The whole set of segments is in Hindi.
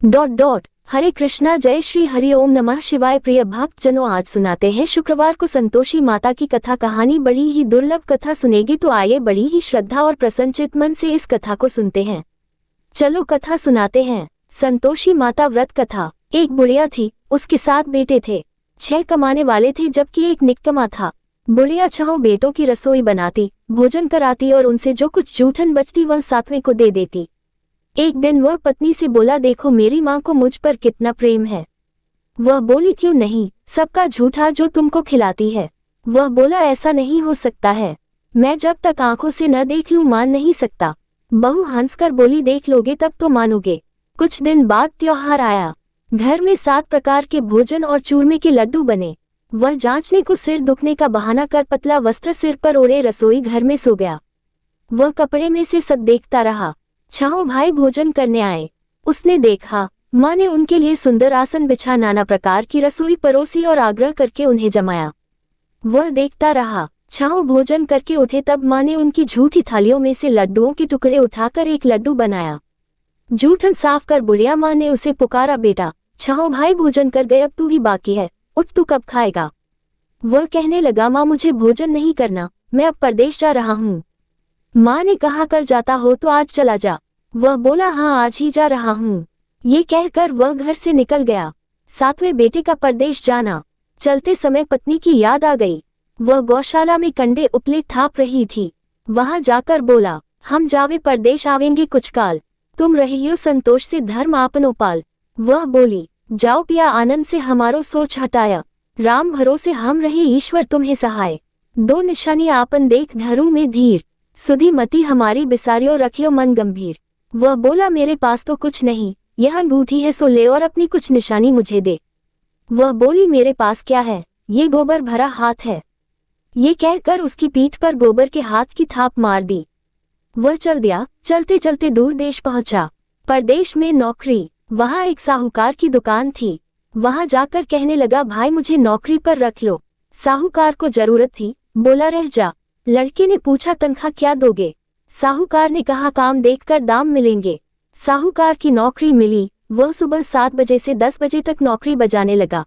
हरे कृष्णा, जय श्री हरि ओम नमः शिवाय। प्रिय भक्त जनों, आज सुनाते हैं शुक्रवार को संतोषी माता की कथा। कहानी बड़ी ही दुर्लभ कथा सुनेगी, तो आइए बड़ी ही श्रद्धा और प्रसन्नचित मन से इस कथा को सुनते हैं। चलो कथा सुनाते हैं। संतोषी माता व्रत कथा। एक बुढ़िया थी, उसके 7 बेटे थे। 6 कमाने वाले थे जबकि एक निकम्मा था। बुढ़िया 6 बेटों की रसोई बनाती, भोजन कराती और उनसे जो कुछ जूठन बचती वह 7वें को दे देती। एक दिन वह पत्नी से बोला, देखो मेरी माँ को मुझ पर कितना प्रेम है। वह बोली, क्यों नहीं, सबका झूठा जो तुमको खिलाती है। वह बोला, ऐसा नहीं हो सकता है, मैं जब तक आंखों से न देख लूं मान नहीं सकता। बहू हंसकर बोली, देख लोगे तब तो मानोगे। कुछ दिन बाद त्योहार आया। घर में 7 प्रकार के भोजन और चूरमे के लड्डू बने। वह जांचने को सिर दुखने का बहाना कर पतला वस्त्र सिर पर ओढ़े रसोई घर में सो गया। वह कपड़े में से सब देखता रहा। 6 भाई भोजन करने आए। उसने देखा, माँ ने उनके लिए सुंदर आसन बिछा नाना प्रकार की रसोई परोसी और आग्रह करके उन्हें जमाया। वह देखता रहा। 6 भोजन करके उठे तब माँ ने उनकी झूठी थालियों में से लड्डुओं के टुकड़े उठाकर एक लड्डू बनाया। जूठन साफ कर बुढ़िया माँ ने उसे पुकारा, बेटा 6 भाई भोजन कर गए, अब तू ही बाकी है, उठ तू कब खाएगा। वह कहने लगा, माँ मुझे भोजन नहीं करना, मैं अब परदेश जा रहा हूँ। माँ ने कहा, कल जाता हो तो आज चला जा। वह बोला, हाँ आज ही जा रहा हूँ। ये कहकर वह घर से निकल गया। 7वें बेटे का परदेश जाना। चलते समय पत्नी की याद आ गई। वह गौशाला में कंडे उपले थाप रही थी। वहां जाकर बोला, हम जावे परदेश आवेंगे कुछ काल, तुम रहियो संतोष से धर्म आपनो पाल। वह बोली, जाओ पिया आनंद से हमारो सोच हटाया, राम भरोसे हम रहे ईश्वर तुम्हें सहाय। 2 निशानी आपन देख धरू में धीर, सुधी मति हमारी बिसारियो रखियो मन गंभीर। वह बोला, मेरे पास तो कुछ नहीं, यह अंगूठी है सो ले और अपनी कुछ निशानी मुझे दे। वह बोली, मेरे पास क्या है, ये गोबर भरा हाथ है। ये कहकर उसकी पीठ पर गोबर के हाथ की थाप मार दी। वह चल दिया। चलते चलते दूर देश पहुंचा। परदेश में नौकरी। वहां एक साहूकार की दुकान थी। वहां जाकर कहने लगा, भाई मुझे नौकरी पर रख लो। साहूकार को जरूरत थी, बोला रह जा। लड़के ने पूछा, तनख्वाह क्या दोगे। साहूकार ने कहा, काम देखकर दाम मिलेंगे। साहूकार की नौकरी मिली। वह सुबह 7 बजे से 10 बजे तक नौकरी बजाने लगा।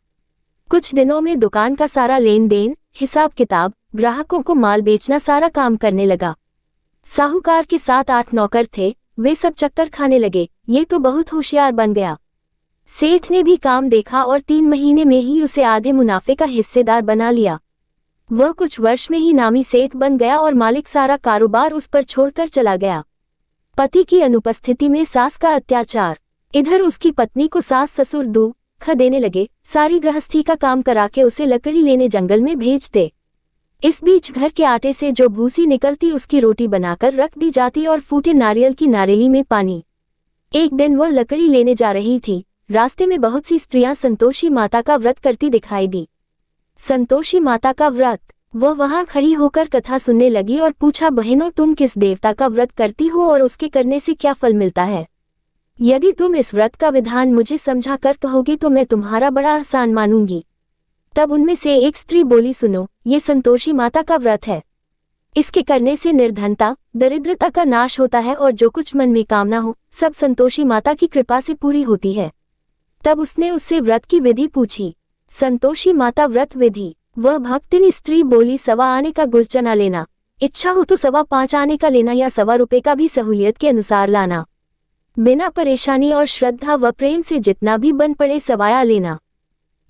कुछ दिनों में दुकान का सारा लेन देन, हिसाब किताब, ग्राहकों को माल बेचना सारा काम करने लगा। साहूकार के 7-8 नौकर थे, वे सब चक्कर खाने लगे, ये तो बहुत होशियार बन गया। सेठ ने भी काम देखा और 3 महीने में ही उसे आधे मुनाफे का हिस्सेदार बना लिया। वह कुछ वर्ष में ही नामी सेठ बन गया और मालिक सारा कारोबार उस पर छोड़कर चला गया। पति की अनुपस्थिति में सास का अत्याचार। इधर उसकी पत्नी को सास ससुर दुख देने लगे, सारी गृहस्थी का काम करा के उसे लकड़ी लेने जंगल में भेजते। इस बीच घर के आटे से जो भूसी निकलती उसकी रोटी बनाकर रख दी जाती और फूटे नारियल की नारेली में पानी। एक दिन वह लकड़ी लेने जा रही थी। रास्ते में बहुत सी स्त्रियां संतोषी माता का व्रत करती दिखाई दी। संतोषी माता का व्रत। वह वहां खड़ी होकर कथा सुनने लगी और पूछा, बहनों तुम किस देवता का व्रत करती हो और उसके करने से क्या फल मिलता है। यदि तुम इस व्रत का विधान मुझे समझा कर कहोगे तो मैं तुम्हारा बड़ा आसान मानूंगी। तब उनमें से एक स्त्री बोली, सुनो, ये संतोषी माता का व्रत है। इसके करने से निर्धनता दरिद्रता का नाश होता है और जो कुछ मन में कामना हो सब संतोषी माता की कृपा से पूरी होती है। तब उसने उससे व्रत की विधि पूछी। संतोषी माता व्रत विधि। वह भक्तिनी स्त्री बोली, 1.25 आने का गुड़ चना लेना, इच्छा हो तो 5.25 आने का लेना या 1.25 रुपए का भी सहूलियत के अनुसार लाना। बिना परेशानी और श्रद्धा व प्रेम से जितना भी बन पड़े सवाया लेना।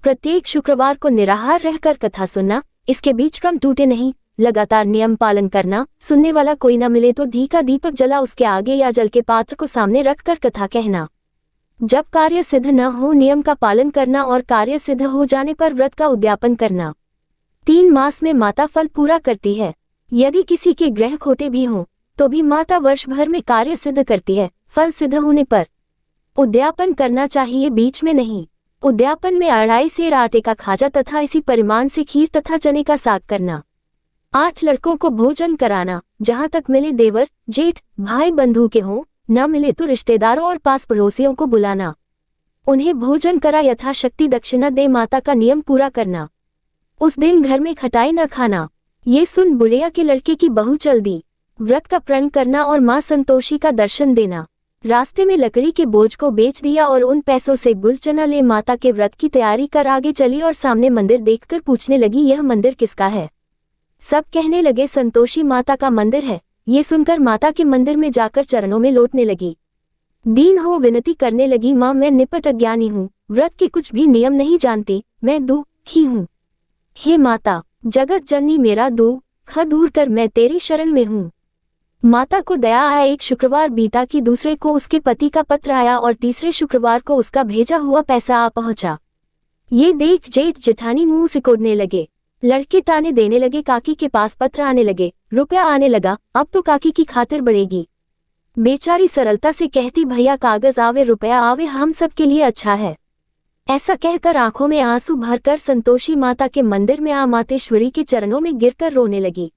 प्रत्येक शुक्रवार को निराहार रहकर कथा सुनना, इसके बीच क्रम टूटे नहीं, लगातार नियम पालन करना। सुनने वाला कोई न मिले तो घी का दीपक जला उसके आगे या जल के पात्र को सामने रखकर कथा कहना। जब कार्य सिद्ध न हो नियम का पालन करना और कार्य सिद्ध हो जाने पर व्रत का उद्यापन करना। 3 मास में माता फल पूरा करती है। यदि किसी के ग्रह खोटे भी हों तो भी माता वर्ष भर में कार्य सिद्ध करती है। फल सिद्ध होने पर उद्यापन करना चाहिए, बीच में नहीं। उद्यापन में 2.5 सेर आटे का खाजा तथा इसी परिमाण से खीर तथा चने का साग करना। 8 लड़कों को भोजन कराना, जहाँ तक मिले देवर जेठ भाई बंधु के हों, न मिले तो रिश्तेदारों और पास पड़ोसियों को बुलाना। उन्हें भोजन करा यथाशक्ति दक्षिणा दे माता का नियम पूरा करना। उस दिन घर में खटाई न खाना। ये सुन बुढ़िया के लड़के की बहू चल दी। व्रत का प्रण करना और माँ संतोषी का दर्शन देना। रास्ते में लकड़ी के बोझ को बेच दिया और उन पैसों से गुड़ चना ले माता के व्रत की तैयारी कर आगे चली और सामने मंदिर देखकर पूछने लगी, यह मंदिर किसका है? सब कहने लगे संतोषी माता का मंदिर है। ये सुनकर माता के मंदिर में जाकर चरणों में लौटने लगी। दीन हो विनती करने लगी, माँ मैं निपट अज्ञानी हूँ, व्रत के कुछ भी नियम नहीं जानती, मैं दुखी हूँ। हे माता जगत जननी मेरा दुख दूर कर, मैं तेरी शरण में हूँ। माता को दया आया। एक शुक्रवार बीता कि दूसरे को उसके पति का पत्र आया और तीसरे शुक्रवार को उसका भेजा हुआ पैसा आ पहुंचा। ये देख जेठ जेठानी मुंह सिकोड़ने लगे। लड़के ताने देने लगे, काकी के पास पत्र आने लगे, रुपया आने लगा, अब तो काकी की खातिर बढ़ेगी। बेचारी सरलता से कहती, भैया कागज आवे रुपया आवे, हम सब के लिए अच्छा है। ऐसा कहकर आंखों में आंसू भरकर संतोषी माता के मंदिर में आ मातेश्वरी के चरणों में गिरकर रोने लगी।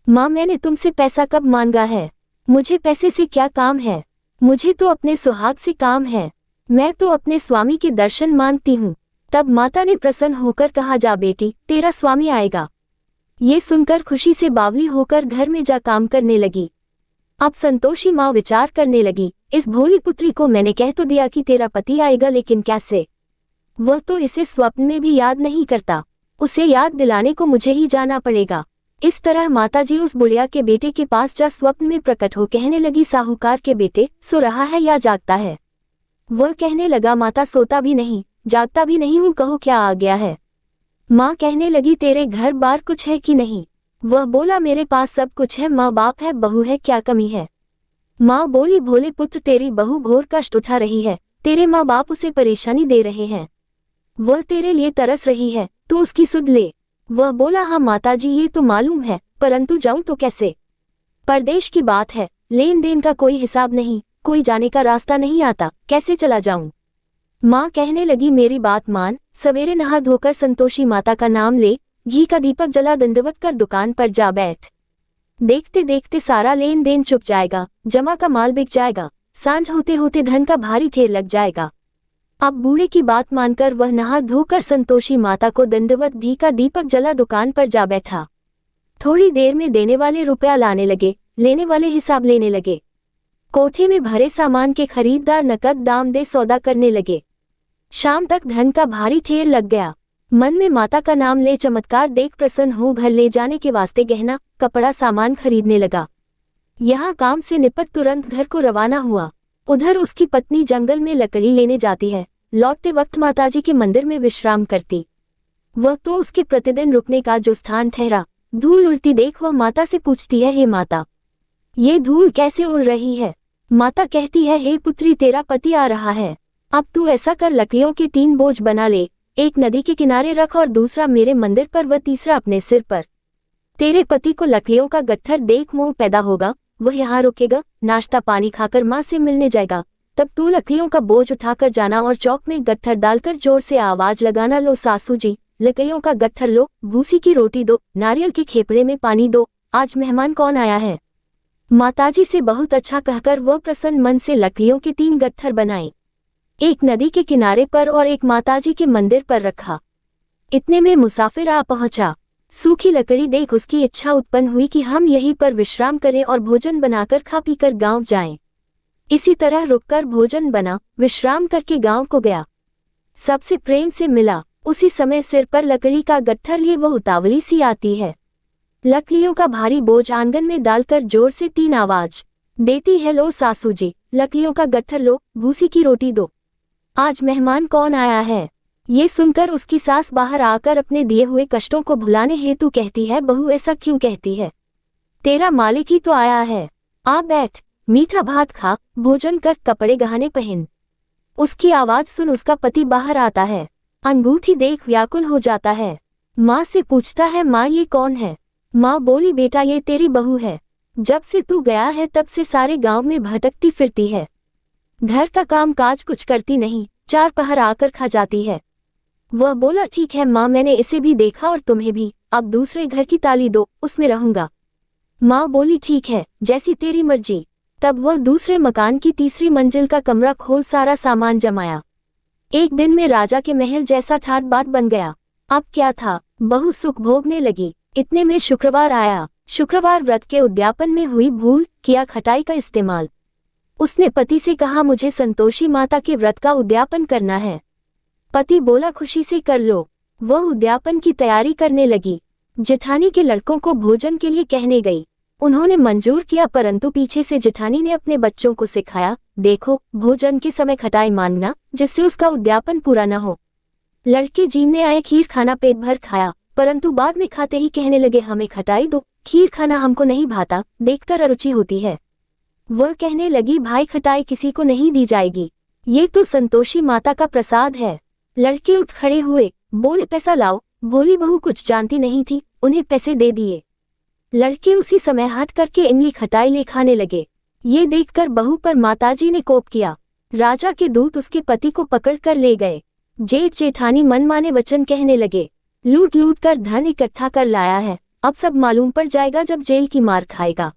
माँ मैंने तुमसे पैसा कब मांगा है? मुझे पैसे से क्या काम है? मुझे तो अपने सुहाग से काम है। मैं तो अपने स्वामी के दर्शन मांगती हूँ। तब माता ने प्रसन्न होकर कहा, जा बेटी तेरा स्वामी आएगा। ये सुनकर खुशी से बावली होकर घर में जा काम करने लगी। अब संतोषी माँ विचार करने लगी, इस भोली पुत्री को मैंने कह तो दिया कि तेरा पति आएगा, लेकिन कैसे? वह तो इसे स्वप्न में भी याद नहीं करता। उसे याद दिलाने को मुझे ही जाना पड़ेगा। इस तरह माताजी उस बुढ़िया के बेटे के पास जा स्वप्न में प्रकट हो कहने लगी, साहूकार के बेटे सो रहा है या जागता है? वह कहने लगा, माता सोता भी नहीं जागता भी नहीं हूँ, कहो क्या आ गया है? माँ कहने लगी, तेरे घर बार कुछ है कि नहीं? वह बोला, मेरे पास सब कुछ है, माँ बाप है, बहू है, क्या कमी है? माँ बोली, भोले पुत्र तेरी बहू घोर कष्ट उठा रही है, तेरे माँ बाप उसे परेशानी दे रहे हैं, वह तेरे लिए तरस रही है, तू उसकी सुध ले। वह बोला, हाँ माताजी ये तो मालूम है, परंतु जाऊं तो कैसे? परदेश की बात है, लेन देन का कोई हिसाब नहीं, कोई जाने का रास्ता नहीं आता, कैसे चला जाऊं? माँ कहने लगी, मेरी बात मान, सवेरे नहा धोकर संतोषी माता का नाम ले, घी का दीपक जला दंडवत कर दुकान पर जा बैठ। देखते देखते सारा लेन देन चुक जाएगा, जमा का माल बिक जाएगा, सांझ होते होते धन का भारी ढेर लग जाएगा। अब बूढ़े की बात मानकर वह नहा धोकर संतोषी माता को दंडवत घी का दीपक जला दुकान पर जा बैठा। थोड़ी देर में देने वाले रुपया लाने लगे, लेने वाले हिसाब लेने लगे। कोठे में भरे सामान के खरीददार नकद दाम दे सौदा करने लगे। शाम तक धन का भारी ढेर लग गया। मन में माता का नाम ले चमत्कार देख प्रसन्न हो घर ले जाने के वास्ते गहना कपड़ा सामान खरीदने लगा। यहाँ काम से निपट तुरंत घर को रवाना हुआ। उधर उसकी पत्नी जंगल में लकड़ी लेने जाती है, लौटते वक्त माताजी के मंदिर में विश्राम करती। वह तो उसके प्रतिदिन रुकने का जो स्थान ठहरा। धूल उड़ती देख वह माता से पूछती है, हे माता ये धूल कैसे उड़ रही है? माता कहती है, हे पुत्री तेरा पति आ रहा है, अब तू ऐसा कर लकड़ियों के 3 बोझ बना ले, एक नदी के किनारे रख और दूसरा मेरे मंदिर पर व तीसरा अपने सिर पर। तेरे पति को लकड़ियों का गट्ठर देख मोह पैदा होगा, वह यहाँ रुकेगा, नाश्ता पानी खाकर माँ से मिलने जाएगा, तब तू लकड़ियों का बोझ उठाकर जाना और चौक में गट्ठर डालकर जोर से आवाज लगाना, लो सासू जी लकड़ियों का गट्ठर लो, भूसी की रोटी दो, नारियल के खेपड़े में पानी दो, आज मेहमान कौन आया है? माताजी से बहुत अच्छा कहकर वह प्रसन्न मन से लकड़ियों के 3 गट्ठर बनाए, एक नदी के किनारे पर और एक माताजी के मंदिर पर रखा। इतने में मुसाफिर आ पहुंचा। सूखी लकड़ी देख उसकी इच्छा उत्पन्न हुई कि हम यहीं पर विश्राम करें और भोजन बनाकर खा पीकर गांव जाएं। इसी तरह रुककर भोजन बना, विश्राम करके गांव को गया। सबसे प्रेम से मिला। उसी समय सिर पर लकड़ी का गट्ठर लिए वह उतावली सी आती है। लकड़ियों का भारी बोझ आंगन में डालकर जोर से 3 आवाज देती है, लो सासू जी लकड़ियों का गट्ठर लो, भूसी की रोटी दो, आज मेहमान कौन आया है? ये सुनकर उसकी सास बाहर आकर अपने दिए हुए कष्टों को भुलाने हेतु कहती है, बहू ऐसा क्यों कहती है? तेरा मालिक ही तो आया है, आ बैठ, मीठा भात खा, भोजन कर, कपड़े गहने पहन। उसकी आवाज सुन उसका पति बाहर आता है। अंगूठी देख व्याकुल हो जाता है। माँ से पूछता है, माँ ये कौन है? माँ बोली, बेटा ये तेरी बहू है, जब से तू गया है तब से सारे गांव में भटकती फिरती है, घर का काम काज कुछ करती नहीं, 4 पहर आकर खा जाती है। वह बोला, ठीक है माँ मैंने इसे भी देखा और तुम्हें भी, अब दूसरे घर की ताली दो, उसमें रहूंगा। माँ बोली, ठीक है जैसी तेरी मर्जी। तब वह दूसरे मकान की तीसरी मंजिल का कमरा खोल सारा सामान जमाया। एक दिन में राजा के महल जैसा ठाट बाट बन गया। अब क्या था, बहू सुख भोगने लगी। इतने में शुक्रवार आया। शुक्रवार व्रत के उद्यापन में हुई भूल, किया खटाई का इस्तेमाल। उसने पति से कहा, मुझे संतोषी माता के व्रत का उद्यापन करना है। पति बोला, खुशी से कर लो। वह उद्यापन की तैयारी करने लगी। जेठानी के लड़कों को भोजन के लिए कहने गई। उन्होंने मंजूर किया, परंतु पीछे से जेठानी ने अपने बच्चों को सिखाया, देखो भोजन के समय खटाई मांगना, जिससे उसका उद्यापन पूरा न हो। लड़के जीने आए खीर खाना पेट भर खाया, परंतु बाद में खाते ही कहने लगे, हमें खटाई दो, खीर खाना हमको नहीं भाता, देखकर अरुचि होती है। वह कहने लगी, भाई खटाई किसी को नहीं दी जाएगी, ये तो संतोषी माता का प्रसाद है। लड़के उठ खड़े हुए, बोले, पैसा लाओ। भोली बहू कुछ जानती नहीं थी, उन्हें पैसे दे दिए। लड़के उसी समय हट करके इमली खटाई ले खाने लगे। ये देखकर बहू पर माताजी ने कोप किया। राजा के दूत उसके पति को पकड़ कर ले गए। जेठ जेठानी मनमाने वचन कहने लगे, लूट लूट कर धन इकट्ठा कर लाया है, अब सब मालूम पड़ जाएगा जब जेल की मार खाएगा।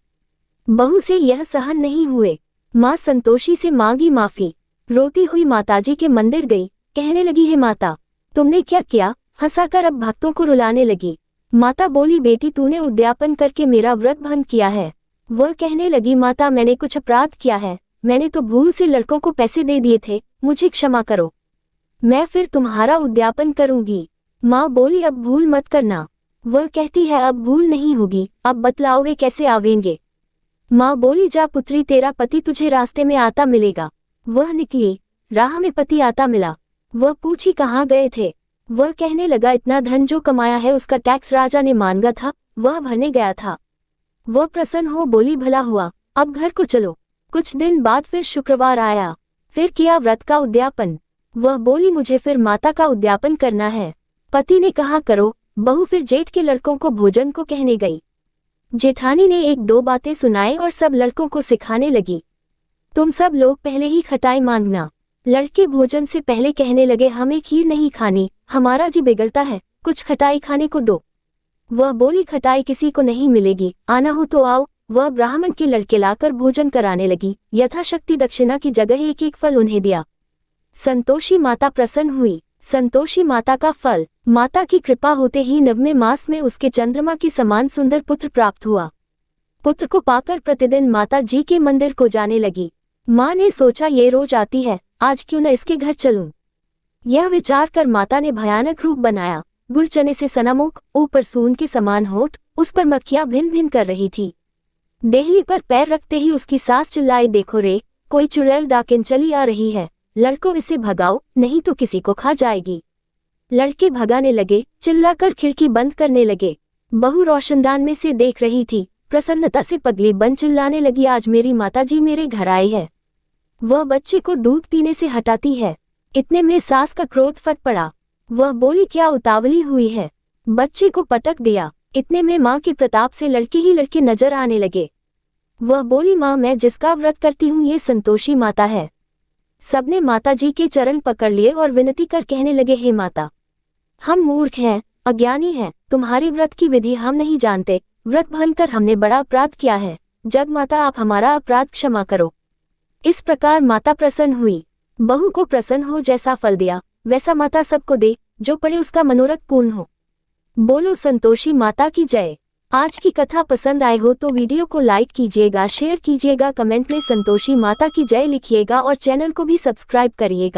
बहू से यह सहन नहीं हुए। माँ संतोषी से मांगी माफी। रोती हुई माताजी के मंदिर गई, कहने लगी, हे माता, तुमने क्या किया? हंसाकर अब भक्तों को रुलाने लगी। माता बोली, बेटी तूने उद्यापन करके मेरा व्रत भंग किया है। वह कहने लगी, माता मैंने कुछ अपराध किया है, मैंने तो भूल से लड़कों को पैसे दे दिए थे, मुझे क्षमा करो, मैं फिर तुम्हारा उद्यापन करूंगी। माँ बोली, अब भूल मत करना। वह कहती है, अब भूल नहीं होगी, अब बतलाओ वे कैसे आवेंगे। माँ बोली, जा पुत्री, तेरा पति तुझे रास्ते में आता मिलेगा। वह निकली, राह में पति आता मिला। वह पूछी, कहाँ गए थे? वह कहने लगा, इतना धन जो कमाया है उसका टैक्स राजा ने मांगा था, वह भरने गया था। वह प्रसन्न हो बोली, भला हुआ, अब घर को चलो। कुछ दिन बाद फिर शुक्रवार आया, फिर किया व्रत का उद्यापन। वह बोली, मुझे फिर माता का उद्यापन करना है। पति ने कहा, करो। बहू फिर जेठ के लड़कों को भोजन को कहने गई। जेठानी ने एक दो बातें सुनाई और सब लड़कों को सिखाने लगी, तुम सब लोग पहले ही खटाई मांगना। लड़के भोजन से पहले कहने लगे, हमें खीर नहीं खानी, हमारा जी बिगड़ता है, कुछ खटाई खाने को दो। वह बोली, खटाई किसी को नहीं मिलेगी, आना हो तो आओ। वह ब्राह्मण के लड़के लाकर भोजन कराने लगी। यथाशक्ति दक्षिणा की जगह एक एक फल उन्हें दिया। संतोषी माता प्रसन्न हुई। संतोषी माता का फल, माता की कृपा होते ही 9वें मास में उसके चंद्रमा के समान सुंदर पुत्र प्राप्त हुआ। पुत्र को पाकर प्रतिदिन माता जी के मंदिर को जाने लगी। माँ ने सोचा, ये रोज आती है, आज क्यों न इसके घर चलूं। यह विचार कर माता ने भयानक रूप बनाया। गुड़ चने से सनामुख, ऊपर सून के समान होठ, उस पर मक्खियां भिन भिन कर रही थी। देहली पर पैर रखते ही उसकी सास चिल्लाई, देखो रे, कोई चुड़ैल डाकिन चली आ रही है, लड़कों इसे भगाओ, नहीं तो किसी को खा जाएगी। लड़के भगाने लगे, चिल्लाकर खिड़की बंद करने लगे। बहू रोशनदान में से देख रही थी, प्रसन्नता से पगली बन चिल्लाने लगी, आज मेरी माताजी मेरे घर आई है, वह बच्चे को दूध पीने से हटाती है। इतने में सास का क्रोध फट पड़ा। वह बोली, क्या उतावली हुई है? बच्चे को पटक दिया। इतने में माँ के प्रताप से लड़के ही लड़के नजर आने लगे। वह बोली, माँ मैं जिसका व्रत करती हूँ ये संतोषी माता है। सबने माता जी के चरण पकड़ लिए और विनती कर कहने लगे, हे माता, हम मूर्ख हैं, अज्ञानी हैं, तुम्हारे व्रत की विधि हम नहीं जानते, व्रत भंग कर हमने बड़ा अपराध किया है, जग माता आप हमारा अपराध क्षमा करो। इस प्रकार माता प्रसन्न हुई। बहू को प्रसन्न हो जैसा फल दिया वैसा माता सबको दे, जो पड़े उसका मनोरथ पूर्ण हो। बोलो संतोषी माता की जय। आज की कथा पसंद आए हो तो वीडियो को लाइक कीजिएगा, शेयर कीजिएगा, कमेंट में संतोषी माता की जय लिखिएगा और चैनल को भी सब्सक्राइब करिएगा।